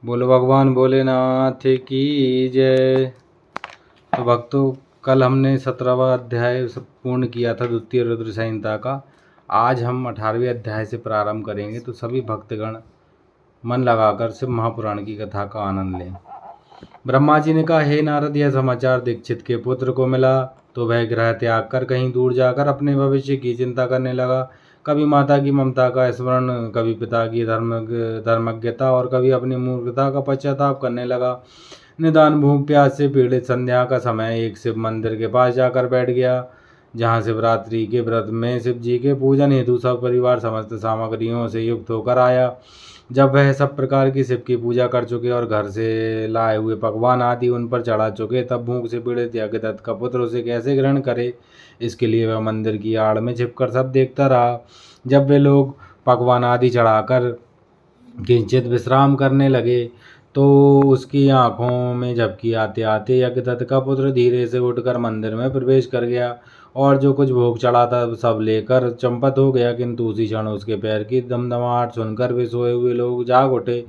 बोलो भगवान भोलेनाथ की जय। तो भक्तों, कल हमने 17वां अध्याय पूर्ण किया था द्वितीय रुद्र संहिता का। आज हम 18वें अध्याय से प्रारंभ करेंगे, तो सभी भक्तगण मन लगाकर शिव महापुराण की कथा का आनंद लें। ब्रह्मा जी ने कहा, हे नारद, यह समाचार दीक्षित के पुत्र को मिला तो वह ग्रह त्याग कर कहीं दूर जाकर अपने भविष्य की चिंता करने लगा। कभी माता की ममता का स्मरण, कभी पिता की धर्मज्ञता और कभी अपनी मूर्खता का पश्चाताप करने लगा। निदान भूख प्यास से पीड़ित संध्या का समय एक शिव मंदिर के पास जाकर बैठ गया, जहाँ शिवरात्रि के व्रत में शिव जी के पूजन हेतु सब परिवार समस्त सामग्रियों से युक्त होकर आया। जब वह सब प्रकार की शिव की पूजा कर चुके और घर से लाए हुए पकवान आदि उन पर चढ़ा चुके, तब भूख से पीड़ित यज्ञदत्त का पुत्र उसे कैसे ग्रहण करे, इसके लिए वह मंदिर की आड़ में छिपकर सब देखता रहा। जब वे लोग पकवान आदि चढ़ाकर किंचित विश्राम करने लगे, तो उसकी आंखों में झपकी आते आते यज्ञदत्त का पुत्र धीरे से उठकर मंदिर में प्रवेश कर गया और जो कुछ भोग चढ़ा था सब लेकर चंपत हो गया। किंतु उसी क्षण उसके पैर की दमदमाहट सुनकर वे सोए हुए लोग जाग उठे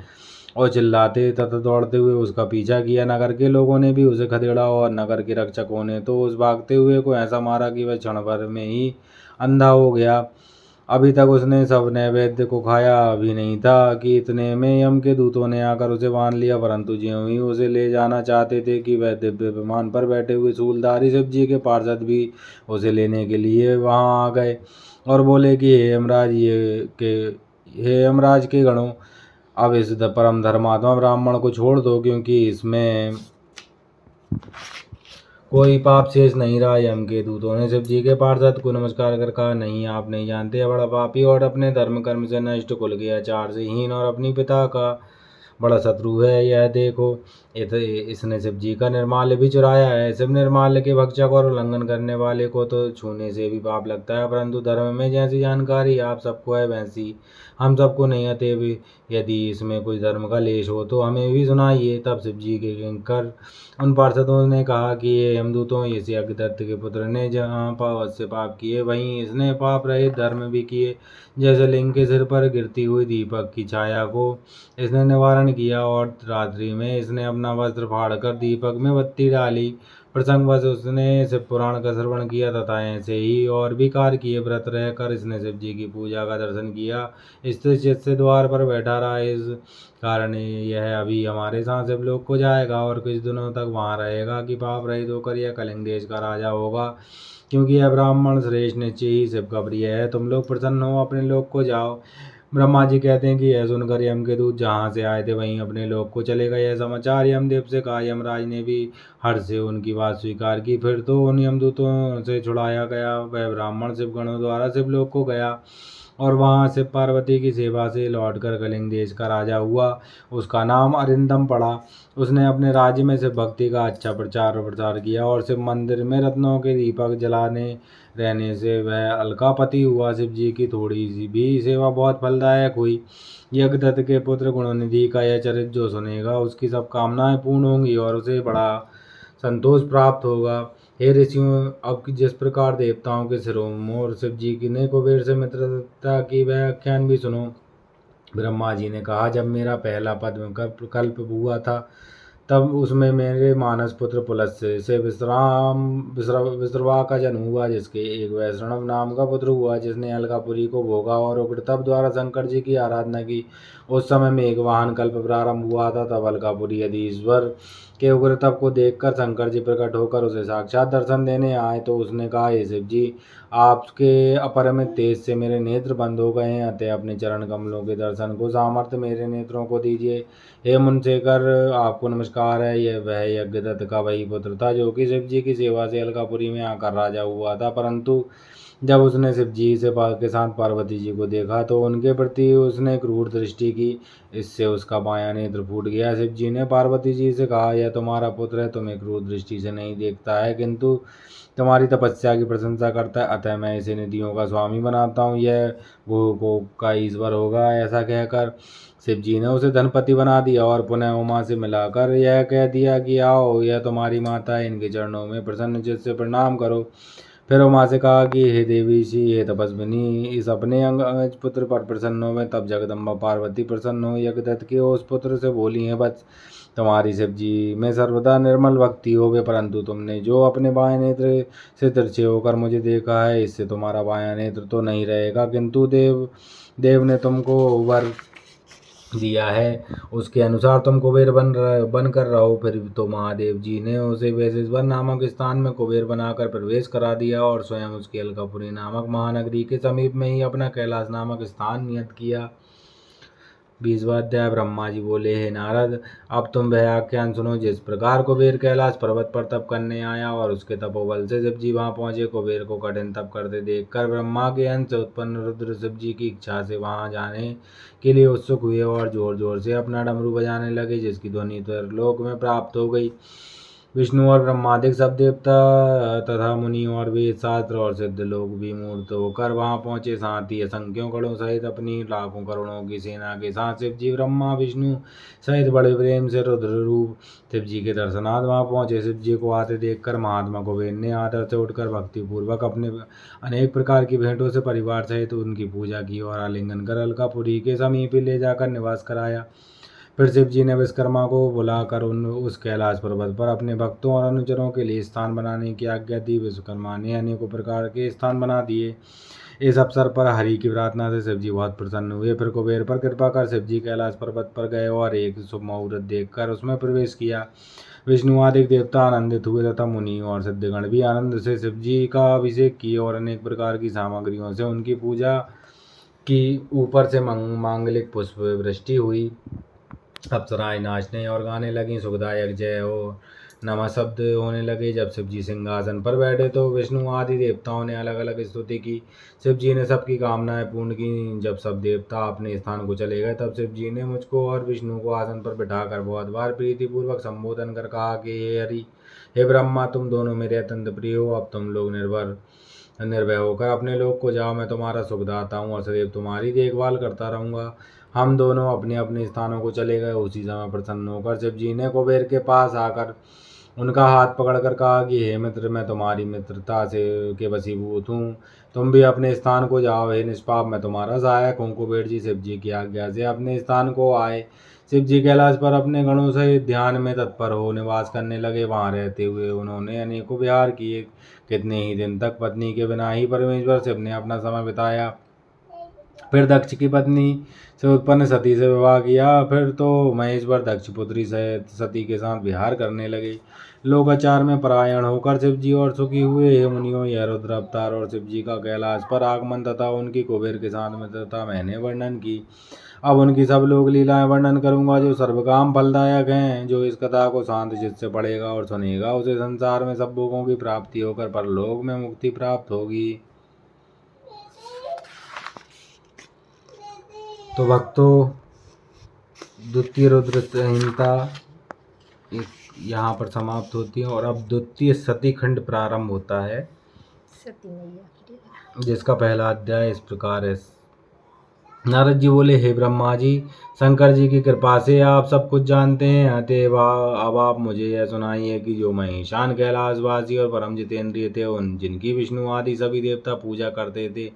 और चिल्लाते तथा दौड़ते हुए उसका पीछा किया। नगर के लोगों ने भी उसे खदेड़ा और नगर के रक्षकों ने तो उस भागते हुए को ऐसा मारा कि वह क्षण भर में ही अंधा हो गया। अभी तक उसने सब नैवेद्य को खाया भी नहीं था कि इतने में यम के दूतों ने आकर उसे बांध लिया। परंतु ज्यों ही उसे ले जाना चाहते थे कि वह दिव्य विमान पर बैठे हुए शूलधारी शिव जी के पार्षद भी उसे लेने के लिए वहां आ गए और बोले कि हे यमराज के गणों, अब इस परम धर्मात्मा ब्राह्मण को छोड़ दो, क्योंकि इसमें कोई पाप शेष नहीं रहा। यम के दूतों ने शिव जी के पार्षद को नमस्कार कर कहा, नहीं, आप नहीं जानते, बड़ा पापी और अपने धर्म कर्म से नष्ट, कुल के आचार से हीन और अपनी पिता का बड़ा शत्रु है। यह देखो, इसने शिव जी का निर्माल्य भी चुराया है। शिव निर्माल्य के भक्षक और उल्लंघन करने वाले को तो छूने से भी पाप लगता है, परंतु धर्म में जैसी जानकारी आप सबको है वैसी हम सबको नहीं। अतएव यदि इसमें कुछ धर्म का लेश हो तो हमें भी सुनाइए। तब शिव जी के किंकर उन पार्षदों ने कहा कि ये यमदूतों, इस यज्ञदत्त के पुत्र ने जहाँ पाप से पाप किए, वहीं इसने पाप रहित धर्म भी किए। जैसे लिंग के सिर पर गिरती हुई दीपक की छाया को इसने निवारण किया और रात्रि में इसने अपना वस्त्र फाड़कर दीपक में बत्ती डाली। प्रसंगवश उसने शिव पुराण का श्रवण किया तथा ऐसे ही और भी कार्य किए। व्रत रहकर इसने शिव जी की पूजा का दर्शन किया। स्थिर चित्त से द्वार पर बैठा रहा। इस कारण यह अभी हमारे साथ शिवलोक को जाएगा और कुछ दिनों तक वहां रहेगा कि पाप रहित होकर यह कलिंग देश का राजा होगा, क्योंकि यह ब्राह्मण श्रेष्ठ निश्चय ही शिव का प्रिय है। तुम लोग प्रसन्न हो, अपने लोक को जाओ। ब्रह्मा जी कहते हैं कि यह सुनकर यम के दूत जहाँ से आए थे वहीं अपने लोक को चले गए। यह समाचार यमदेव से कहा। यमराज ने भी हर्ष से उनकी बात स्वीकार की। फिर तो उन यमदूतों से छुड़ाया गया वह ब्राह्मण शिवगणों द्वारा शिवलोक को गया और वहाँ शिव पार्वती की सेवा से लौटकर कलिंग देश का राजा हुआ। उसका नाम अरिंदम पड़ा। उसने अपने राज्य में शिव भक्ति का अच्छा प्रचार और प्रसार किया और शिव मंदिर में रत्नों के दीपक जलाने रहने से वह अलकापति हुआ। शिव जी की थोड़ी सी भी सेवा बहुत फलदायक हुई। यज्ञदत्त के पुत्र गुणनिधि का यह चरित्र जो सुनेगा, उसकी सब कामनाएं पूर्ण होंगी और उसे बड़ा संतोष प्राप्त होगा। हे ऋषियों, अब जिस प्रकार देवताओं के सिरोमोर शिव जी की ने कुबेर से मित्रता की व्याख्यान भी सुनो। ब्रह्मा जी ने कहा, जब मेरा पहला पद्म कल्प हुआ था तब उसमें मेरे मानस पुत्र पुलस्त्य से विश्रवा का जन्म हुआ, जिसके एक वैष्णव नाम का पुत्र हुआ, जिसने अलकापुरी को भोगा और उग्र तप द्वारा शंकर जी की आराधना की। उस समय में एक वाहन कल्प प्रारंभ हुआ था। तब अलकापुरी यदि ईश्वर के उग्र तप को देखकर शंकर जी प्रकट होकर उसे साक्षात दर्शन देने आए, तो उसने कहा, हे शिव जी, आपके अपरिमित तेज से मेरे नेत्र बंद हो गए हैं, अतः अपने चरण कमलों के दर्शन को सामर्थ्य मेरे नेत्रों को दीजिए। हे मुनशेखर, आपको नमस्कार है। यह वह यज्ञदत्त का वही पुत्र था जो कि शिव जी की सेवा से अलकापुरी में आकर राजा हुआ था। परंतु जब उसने शिव जी के साथ पार्वती जी को देखा तो उनके प्रति उसने क्रूर दृष्टि की। इससे उसका बायां नेत्र फूट गया। शिव जी ने पार्वती जी से कहा, यह तुम्हारा पुत्र है, तुम्हें क्रूर दृष्टि से नहीं देखता है, किंतु तुम्हारी तपस्या की प्रशंसा करता है, अतः मैं इसे निधियों का स्वामी बनाता हूँ। यह भूखों का ईश्वर होगा। ऐसा कहकर शिव जी ने उसे धनपति बना दिया और पुनः उमा से मिलाकर यह कह दिया कि आओ, यह तुम्हारी माता है, इनके चरणों में प्रसन्न चित्त से प्रणाम करो। फिर उमा से कहा कि हे देवी सी, हे तपस्विनी, इस अपने अंगज पुत्र पर प्रसन्न हो। तब जगदम्बा पार्वती प्रसन्न हो यज्ञदत्त के उस पुत्र से बोली है, बस तुम्हारी शिव जी में सर्वदा निर्मल भक्ति होवे, परंतु तुमने जो अपने बाएं नेत्र से तिरछे होकर मुझे देखा है, इससे तुम्हारा बायां नेत्र तो नहीं रहेगा, किंतु देव ने तुमको वर दिया है, उसके अनुसार तुम कुबेर बन कर रहो। फिर तो महादेव जी ने उसे वैशेश्वर नामक स्थान में कुबेर बनाकर प्रवेश करा दिया और स्वयं उसकी अलकापुरी नामक महानगरी के समीप में ही अपना कैलाश नामक स्थान नियत किया। 20वां अध्याय। ब्रह्मा जी बोले, हे नारद, अब तुम वह आख्यान सुनो। जिस प्रकार कुबेर कैलाश पर्वत पर तप करने आया और उसके तपोबल से शिव जी वहां पहुंचे। कुबेर को कठिन तप करते देखकर ब्रह्मा के अंश उत्पन्न रुद्र शिव जी की इच्छा से वहां जाने के लिए उत्सुक हुए और जोर जोर से अपना डमरू बजाने लगे, जिसकी ध्वनि त्रिलोक में प्राप्त हो गई। विष्णु और ब्रह्मादिक सब देवता तथा मुनि और वेद शास्त्र और सिद्ध लोग भी मूर्त होकर वहां पहुंचे। साथ ही असंख्यों गणों सहित अपनी लाखों करोड़ों की सेना के साथ शिव जी ब्रह्मा विष्णु सहित बड़े प्रेम से रुद्र रूप शिव जी के दर्शनार्थ वहां पहुंचे। शिव जी को आते देखकर महात्मा कुबेर ने आदर से उठकर भक्ति पूर्वक अपने अनेक प्रकार की भेंटों से परिवार सहित उनकी पूजा की और आलिंगन कर अलकापुरी के समीप ले जाकर निवास कराया। फिर शिव जी ने विश्वकर्मा को बुलाकर उस कैलाश पर्वत पर अपने भक्तों और अनुचरों के लिए स्थान बनाने की आज्ञा दी। विश्वकर्मा ने अनेकों प्रकार के स्थान बना दिए। इस अवसर पर हरि की प्रार्थना से शिव जी बहुत प्रसन्न हुए। फिर कुबेर पर कृपा कर शिव जी कैलाश पर्वत पर गए और एक शुभ मुहूर्त देखकर उसमें प्रवेश किया। विष्णु आदि देवता आनंदित हुए तथा मुनि और सिद्धगण भी आनंद से शिव जी का अभिषेक किए और अनेक प्रकार की सामग्रियों से उनकी पूजा की। ऊपर से मांगलिक पुष्प वृष्टि हुई, अप्सराएं नाचने और गाने लगीं, सुखदायक जय हो नमः शब्द होने लगे। जब शिव जी सिंहासन पर बैठे तो विष्णु आदि देवताओं ने अलग अलग स्तुति की। शिव जी ने सबकी कामनाएं पूर्ण की। जब सब देवता अपने स्थान को चले गए तब शिव जी ने मुझको और विष्णु को आसन पर बिठाकर बहुत बार प्रीतिपूर्वक संबोधन कर कहा कि हे हरि, हे ब्रह्मा, तुम दोनों मेरे अत्यंत प्रिय हो। अब तुम लोग निर्भय होकर अपने लोक को जाओ। मैं तुम्हारा सुखदाता हूँ और सदैव तुम्हारी देखभाल करता रहूँगा। हम दोनों अपने अपने स्थानों को चले गए। उसी समय प्रसन्न होकर शिव जी ने कुबेर के पास आकर उनका हाथ पकड़कर कहा कि हे मित्र, मैं तुम्हारी मित्रता से के वशीभूत हूँ, तुम भी अपने स्थान को जाओ। हे निष्पाप, मैं तुम्हारा सहायक हूँ। कुबेर जी शिव जी की आज्ञा से अपने स्थान को आए। शिव जी कैलाश पर अपने गणों से ध्यान में तत्पर हो निवास करने लगे। वहां रहते हुए उन्होंने अनेकों विहार किए। कितने ही दिन तक पत्नी के बिना ही परमेश्वर शिव ने अपना समय बिताया। फिर दक्ष की पत्नी से उत्पन्न सती से विवाह किया। फिर तो महेश्वर दक्ष पुत्री सहित सती के साथ विहार करने लगे। लोकाचार में परायण होकर शिव जी और सुखी हुए। हे मुनियों, यह रुद्र अवतार और शिव जी का कैलाश पर आगमन तथा उनकी कुबेर के साथ मित्रता मैंने वर्णन की। अब उनकी सब लोक लीलाएं वर्णन करूंगा जो सर्वकाम फलदायक हैं। जो इस कथा को शांत चित्त से पढ़ेगा और सुनेगा, उसे संसार में सब भोगों की प्राप्ति होकर परलोक में मुक्ति प्राप्त होगी। तो भक्तों, द्वितीय रुद्र संहिता यहाँ पर समाप्त होती है और अब द्वितीय सती खंड प्रारंभ होता है, जिसका पहला अध्याय इस प्रकार है। नारद जी बोले, हे ब्रह्मा जी, शंकर जी की कृपा से आप सब कुछ जानते हैं। अतएव अब आप मुझे यह सुनाइए कि जो महेशान कैलाशवासी और परम जितेंद्रिय थे, उन जिनकी विष्णु आदि सभी देवता पूजा करते थे,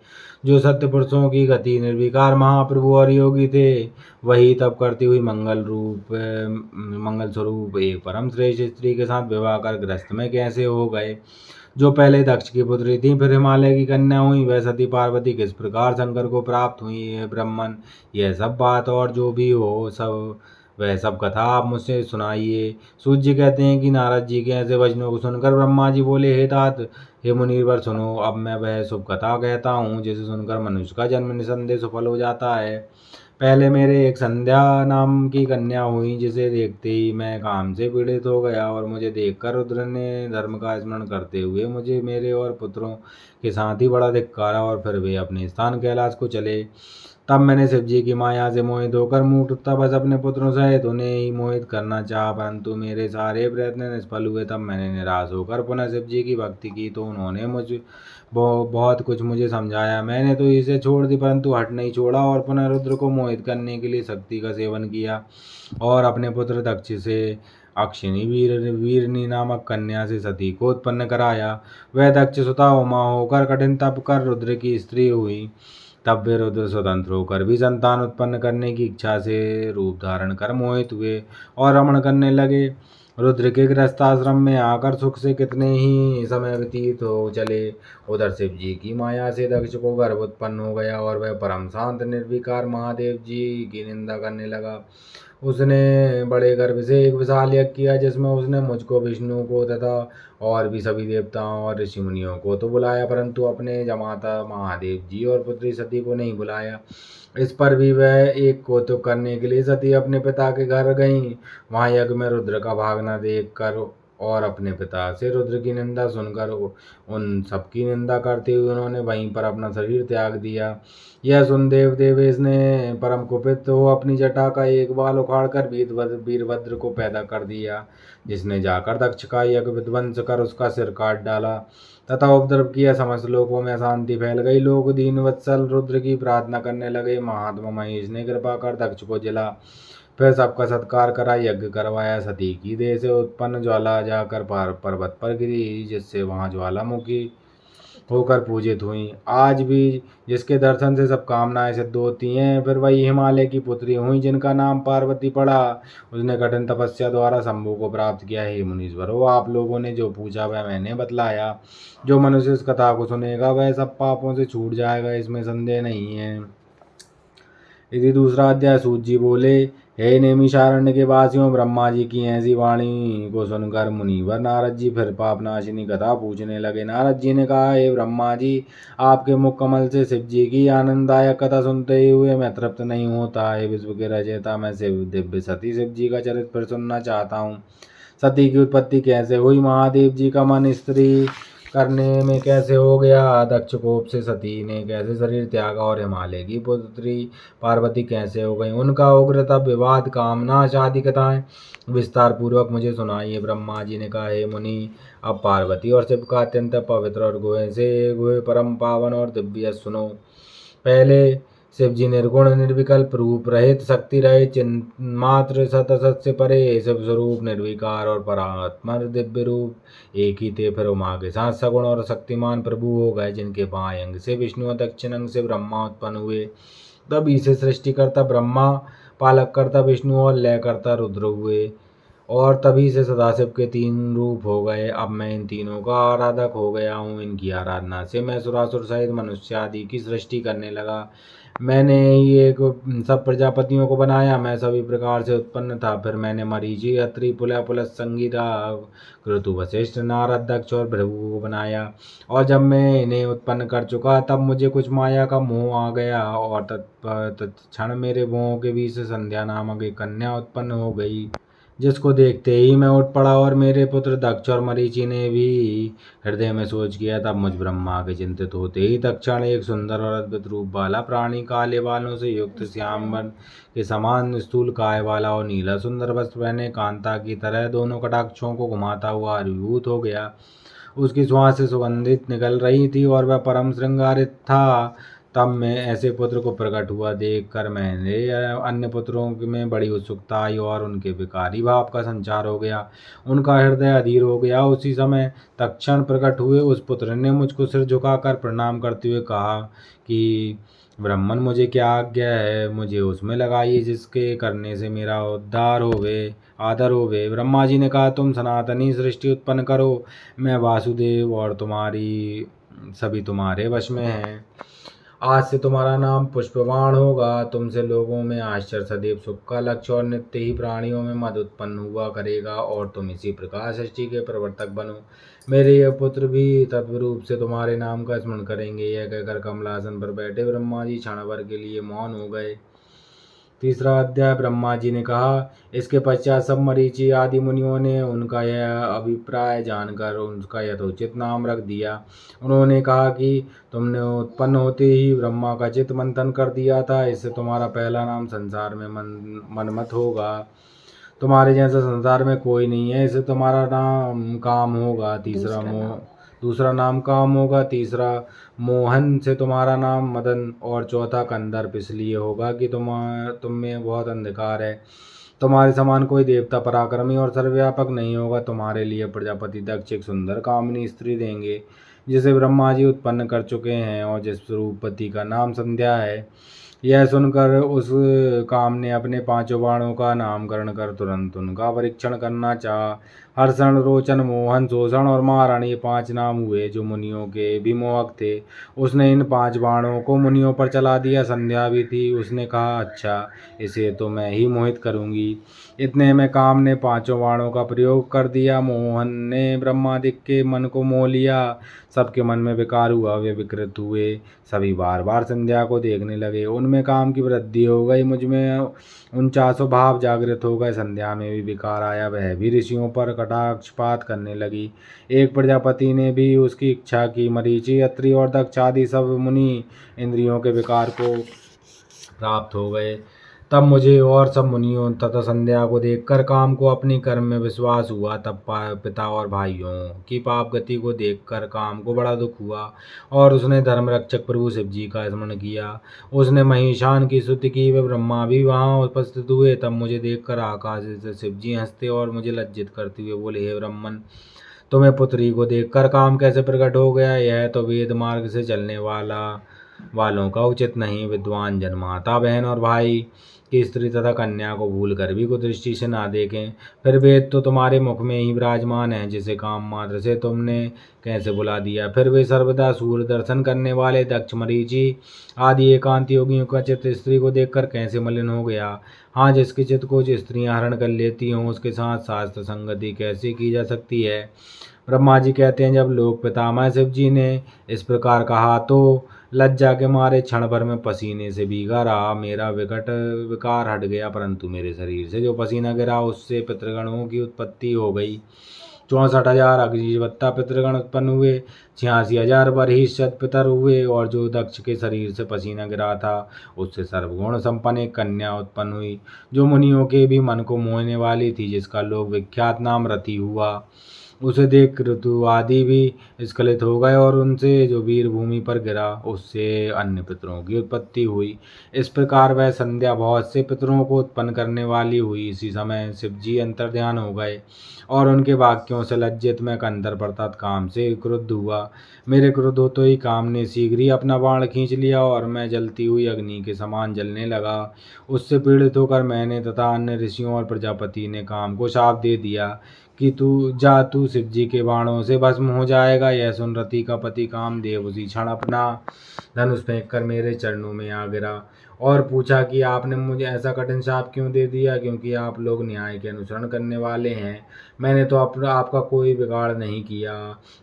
जो सत्य पुरुषों की गति निर्विकार महाप्रभु और योगी थे, वही तब करती हुई मंगल स्वरूप एक परम श्रेष्ठ स्त्री के साथ विवाह कर गृहस्थ में कैसे हो गए, जो पहले दक्ष की पुत्री थी फिर हिमालय की कन्या हुई। वह सती पार्वती किस प्रकार शंकर को प्राप्त हुई है ब्राह्मण, यह सब बात और जो भी हो वह सब कथा आप मुझसे सुनाइए। सूत जी कहते हैं कि नारद जी के ऐसे वचनों को सुनकर ब्रह्मा जी बोले, हे तात, हे मुनिवर, सुनो। अब मैं वह शुभ कथा कहता हूँ जिसे सुनकर मनुष्य का जन्म निसंदेह सफल हो जाता है। पहले मेरे एक संध्या नाम की कन्या हुई, जिसे देखते ही मैं काम से पीड़ित हो गया और मुझे देखकर रुद्र ने धर्म का स्मरण करते हुए मुझे मेरे और पुत्रों के साथ ही बड़ा धिक्कारा और फिर वे अपने स्थान कैलाश को चले। तब मैंने शिव जी की माया से मोहित होकर मूर्खतावश अपने पुत्रों सहित उन्हें ही मोहित करना चाहा, परंतु मेरे सारे प्रयत्न निष्फल हुए। तब मैंने निराश होकर पुनः शिव जी की भक्ति की तो उन्होंने बहुत कुछ मुझे समझाया। मैंने तो इसे छोड़ दी, परंतु हट नहीं छोड़ा और पुनः रुद्र को मोहित करने के लिए शक्ति का सेवन किया और अपने पुत्र दक्ष से अक्षिणी वीरनी नामक कन्या से सती को उत्पन्न कराया। वह दक्ष सुता उमा होकर कठिन तप कर रुद्र की स्त्री हुई। तब वे रुद्र स्वतंत्र होकर भी संतान उत्पन्न करने की इच्छा से रूप धारण कर मोहित हुए और रमण करने लगे। रुद्र के गृहस्थाश्रम में आकर सुख से कितने ही समय व्यतीत हो चले, उधर शिव जी की माया से दक्ष को गर्भ उत्पन्न हो गया और वह परम शांत निर्विकार महादेव जी की निंदा करने लगा। उसने बड़े गर्व से एक विशाल यज्ञ किया, जिसमें उसने मुझको, विष्णु को तथा और भी सभी देवताओं और ऋषि मुनियों को तो बुलाया, परंतु अपने जमाता महादेव जी और पुत्री सती को नहीं बुलाया। इस पर भी वह एक कौतुक करने के लिए सती अपने पिता के घर गईं। वहां यज्ञ में रुद्र का भागना देख कर और अपने पिता से रुद्र की निंदा सुनकर उन सबकी निंदा करते हुए उन्होंने वहीं पर अपना शरीर त्याग दिया। यह सुन देवेश ने परम कुपित हो अपनी जटा का एक बाल उखाड़कर वीरभद्र को पैदा कर दिया, जिसने जाकर दक्ष का यज्ञ विध्वंस कर उसका सिर काट डाला तथा उपद्रव किया। समस्त लोगों में अशांति फैल गई। लोग दीन वत्सल रुद्र की प्रार्थना करने लगे। महात्मा महेश ने कृपा कर दक्ष को जिला, फिर सबका सत्कार करा, यज्ञ करवाया। सती की देह से उत्पन्न ज्वाला जाकर पर्वत पर गिरी, जिससे वहां ज्वालामुखी होकर पूजित हुई। आज भी जिसके दर्शन से सब कामनाएं सिद्ध होती हैं, फिर वही हिमालय की पुत्री हुई जिनका नाम पार्वती पड़ा। उसने कठिन तपस्या द्वारा शंभु को प्राप्त किया। हे मुनीश्वरों, आप लोगों ने जो पूछा वह मैंने बतलाया। जो मनुष्य इस कथा को सुनेगा वह सब पापों से छूट जाएगा, इसमें संदेह नहीं है। यदि दूसरा अध्याय। सूत जी बोले, हे नैमिषारण्य के वासियों, ब्रह्मा जी की ऐसी वाणी को सुनकर मुनिवर नारद जी फिर पापनाशिनी कथा पूछने लगे। नारद जी ने कहा, हे ब्रह्मा जी, आपके मुख कमल से शिव जी की आनंददायक कथा सुनते हुए मैं तृप्त नहीं होता। हे विश्व के रचयिता, मैं दिव्य सती शिव जी का चरित्र फिर सुनना चाहता हूँ। सती की उत्पत्ति कैसे हुई? महादेव जी का मन स्त्री करने में कैसे हो गया? दक्ष कोप से सती ने कैसे शरीर त्यागा और हिमालय की पुत्री पार्वती कैसे हो गई? उनका उग्र तप, विवाद, कामना आदि कथाएं विस्तार पूर्वक मुझे सुनाइए। ब्रह्मा जी ने कहा, हे मुनि, अब पार्वती और शिव का अत्यंत पवित्र और गुहे परम पावन और दिव्य सुनो। पहले शिव जी निर्गुण निर्विकल्प रूप रहित शक्ति रहित चिन्मात्र सत से परे शिव स्वरूप निर्विकार और परात्मा दिव्य रूप एक ही थे। फिर उमा के साथ सगुण और शक्तिमान प्रभु हो गए, जिनके बाएं अंग से विष्णु और दक्षिण अंग से ब्रह्मा उत्पन्न हुए। तभी से सृष्टिकर्ता ब्रह्मा, पालक करता विष्णु और लय करता रुद्र हुए, और तभी से सदाशिव के तीन रूप हो गए। अब मैं इन तीनों का आराधक हो गया हूँ। इनकी आराधना से मैं सुरासुर सहित मनुष्य आदि की सृष्टि करने लगा। मैंने ही एक सब प्रजापतियों को बनाया। मैं सभी प्रकार से उत्पन्न था। फिर मैंने मरीचि, अत्रि, पुलह, पुलह, संगीता, क्रतु, वशिष्ठ, नारद, दक्ष और भृगु को बनाया। और जब मैं इन्हें उत्पन्न कर चुका, तब मुझे कुछ माया का मोह आ गया और तत्क्षण मेरे मोह के बीच से संध्या नामक एक कन्या उत्पन्न हो गई, जिसको देखते ही मैं उठ पड़ा। और मेरे पुत्र दक्ष और मरीचि ने भी हृदय में सोच किया। तब मुझ ब्रह्मा के चिंतित होते ही तत्क्षण एक सुंदर और अद्भुत रूप वाला प्राणी, काले बालों से युक्त, श्याम वर्ण के समान स्थूल काय वाला और नीला सुंदर वस्त्र पहने, कांता की तरह दोनों कटाक्षों को घुमाता हुआ आविर्भूत हो गया। उसकी श्वास से सुगंधित निकल रही थी और वह परम श्रृंगारित था। तब मैं ऐसे पुत्र को प्रकट हुआ देख कर मैंने अन्य पुत्रों में बड़ी उत्सुकता आई और उनके विकारी भाव का संचार हो गया। उनका हृदय अधीर हो गया। उसी समय तत्क्षण प्रकट हुए उस पुत्र ने मुझको सिर झुकाकर प्रणाम करते हुए कहा कि ब्राह्मण, मुझे क्या आज्ञा है? मुझे उसमें लगाइए जिसके करने से मेरा उद्धार होवे, आदर होवे। ब्रह्मा जी ने कहा, तुम सनातनी सृष्टि उत्पन्न करो। मैं वासुदेव और तुम्हारी सभी तुम्हारे वश में हैं। आज से तुम्हारा नाम पुष्पवाण होगा। तुमसे लोगों में आश्चर्य, सदैव सुख का लक्ष्य और नित्य ही प्राणियों में मद उत्पन्न हुआ करेगा, और तुम इसी प्रकार सृष्टि के प्रवर्तक बनो। मेरे यह पुत्र भी तत्वरूप से तुम्हारे नाम का स्मरण करेंगे। यह कहकर कमलासन पर बैठे ब्रह्मा जी क्षण भर के लिए मौन हो गए। तीसरा अध्याय। ब्रह्मा जी ने कहा, इसके पश्चात सब मरीचि आदि मुनियों ने उनका यह अभिप्राय जानकर उनका यथोचित नाम रख दिया। उन्होंने कहा कि तुमने उत्पन्न होते ही ब्रह्मा का चित्त मंथन कर दिया था, इससे तुम्हारा पहला नाम संसार में मनमत होगा। तुम्हारे जैसा संसार में कोई नहीं है। इससे तुम्हारा नाम काम होगा। दूसरा नाम काम होगा। तीसरा मोहन से तुम्हारा नाम मदन, और चौथा कंदर्प इसलिए होगा कि तुम में बहुत अंधकार है। तुम्हारे समान कोई देवता पराक्रमी और सर्वव्यापक नहीं होगा। तुम्हारे लिए प्रजापति दक्ष एक सुंदर कामिनी स्त्री देंगे, जिसे ब्रह्मा जी उत्पन्न कर चुके हैं और जिस रूपवती का नाम संध्या है। यह सुनकर उस काम ने अपने पांचों बाणों का नामकरण कर तुरंत उनका परीक्षण करना चाहा। हर्षण, रोचन, मोहन, शोषण और महाराणी, ये 5 नाम हुए जो मुनियों के भी मोहक थे। उसने इन 5 बाणों को मुनियों पर चला दिया। संध्या भी थी। उसने कहा, अच्छा, इसे तो मैं ही मोहित करूंगी। इतने में काम ने 5 बाणों का प्रयोग कर दिया। मोहन ने ब्रह्मादिक के मन को मोह लिया। सबके मन में विकार हुआ, वे विकृत हुए। सभी बार बार संध्या को देखने लगे। उनमें काम की वृद्धि हो गई, मुझ में 49 भाव जागृत हो गए। संध्या में भी विकार आया, वह भी ऋषियों पर कटाक्षपात करने लगी। एक प्रजापति ने भी उसकी इच्छा की। मरीचि, अत्रि और दक्ष आदि सब मुनि इंद्रियों के विकार को प्राप्त हो गए। तब मुझे और सब मुनियों तथा संध्या को देखकर काम को अपनी कर्म में विश्वास हुआ। तब पिता और भाइयों की पाप गति को देखकर काम को बड़ा दुख हुआ और उसने धर्म रक्षक प्रभु शिव जी का स्मरण किया। उसने महिषान की स्तुति की। वे ब्रह्मा भी वहां उपस्थित हुए। तब मुझे देखकर आकाश से शिव जी हंसते और मुझे लज्जित करते हुए बोले, हे ब्राह्मण, तुम्हें पुत्री को देखकर काम कैसे प्रकट हो गया? यह तो वेद मार्ग से चलने वालों का उचित नहीं। विद्वान जन माता, बहन और भाई की स्त्री तथा कन्या को भूल कर भी कुदृष्टि से ना देखें। फिर वेद तो तुम्हारे मुख में ही विराजमान है, जिसे काम मात्र से तुमने कैसे बुला दिया? फिर वे सर्वदा सूर्य दर्शन करने वाले दक्ष, मरीचि आदि एकांत योगियों का चित्त स्त्री को देखकर कैसे मलिन हो गया? हाँ, जिसके चित्त को जो स्त्रियां हरण कर लेती हों, उसके साथ शास्त्र संगति कैसे की जा सकती है? ब्रह्मा जी कहते हैं, जब लोक पितामह शिव जी ने इस प्रकार कहा तो लज्जा के मारे क्षण भर में पसीने से भीगा रहा। मेरा विकट विकार हट गया, परंतु मेरे शरीर से जो पसीना गिरा उससे पितृगणों की उत्पत्ति हो गई। 64,000 अग्निवत्ता पितृगण उत्पन्न हुए। 86,000 बरहिष्यत पितर हुए और जो दक्ष के शरीर से पसीना गिरा था उससे सर्वगुण संपन्न एक कन्या उत्पन्न हुई, जो मुनियों के भी मन को मोहने वाली थी, जिसका लोक विख्यात नाम रति हुआ। उसे देख ऋतु आदि भी स्खलित हो गए और उनसे जो वीर भूमि पर गिरा उससे अन्य पितरों की उत्पत्ति हुई। इस प्रकार वह संध्या बहुत से पितरों को उत्पन्न करने वाली हुई। इसी समय शिव जी अंतर्ध्यान हो गए और उनके वाक्यों से लज्जित मैं कंधर अर्थात काम से क्रुद्ध हुआ। मेरे क्रोध होते ही काम ने शीघ्र ही अपना बाण खींच लिया और मैं जलती हुई अग्नि के समान जलने लगा। उससे पीड़ित होकर मैंने तथा अन्य ऋषियों और प्रजापति ने काम को शाप दे दिया कि तू शिव जी के बाणों से भस्म हो जाएगा। यह सुन रति का पति कामदेव उसी क्षण अपना धनुष फेंक कर मेरे चरणों में आ गिरा और पूछा कि आपने मुझे ऐसा कठिन शाप क्यों दे दिया? क्योंकि आप लोग न्याय के अनुसरण करने वाले हैं। मैंने तो आपका कोई बिगाड़ नहीं किया।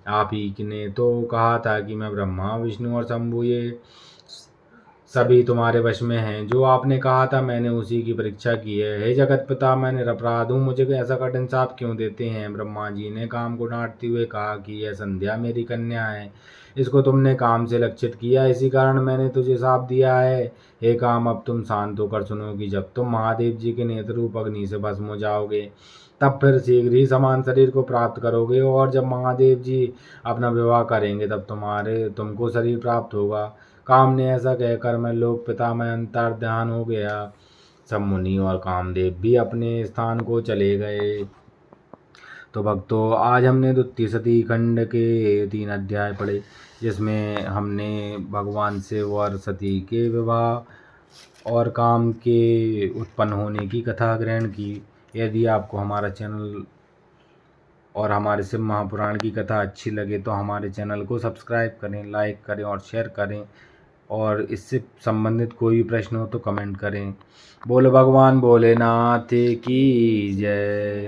आप ही ने तो कहा था कि मैं ब्रह्मा, विष्णु और शंभु ये सभी तुम्हारे वश में हैं। जो आपने कहा था मैंने उसी की परीक्षा की है। हे जगत पिता, मैं निरपराध हूँ, मुझे ऐसा कठिन शाप क्यों देते हैं? ब्रह्मा जी ने काम को डांटते हुए कहा कि यह संध्या मेरी कन्या है, इसको तुमने काम से लक्षित किया, इसी कारण मैंने तुझे शाप दिया है। हे काम, अब तुम शांत होकर सुनो कि जब तुम महादेव जी के नेत्र रूप अग्नि से भस्म हो जाओगे तब फिर शीघ्र ही समान शरीर को प्राप्त करोगे और जब महादेव जी अपना विवाह करेंगे तब तुमको शरीर प्राप्त होगा। काम ने ऐसा कहकर मैं लोक पिता में अंतर्ध्यान हो गया। सब मुनि और कामदेव भी अपने स्थान को चले गए। तो भक्तों, आज हमने द्वितीय सती खंड के 3 अध्याय पढ़े, जिसमें हमने भगवान शिव और सती के विवाह और काम के उत्पन्न होने की कथा ग्रहण की। यदि आपको हमारा चैनल और हमारे शिव महापुराण की कथा अच्छी लगे तो हमारे चैनल को सब्सक्राइब करें, लाइक करें और शेयर करें। और इससे संबंधित कोई भी प्रश्न हो तो कमेंट करें। बोलो भगवान भोलेनाथ की जय।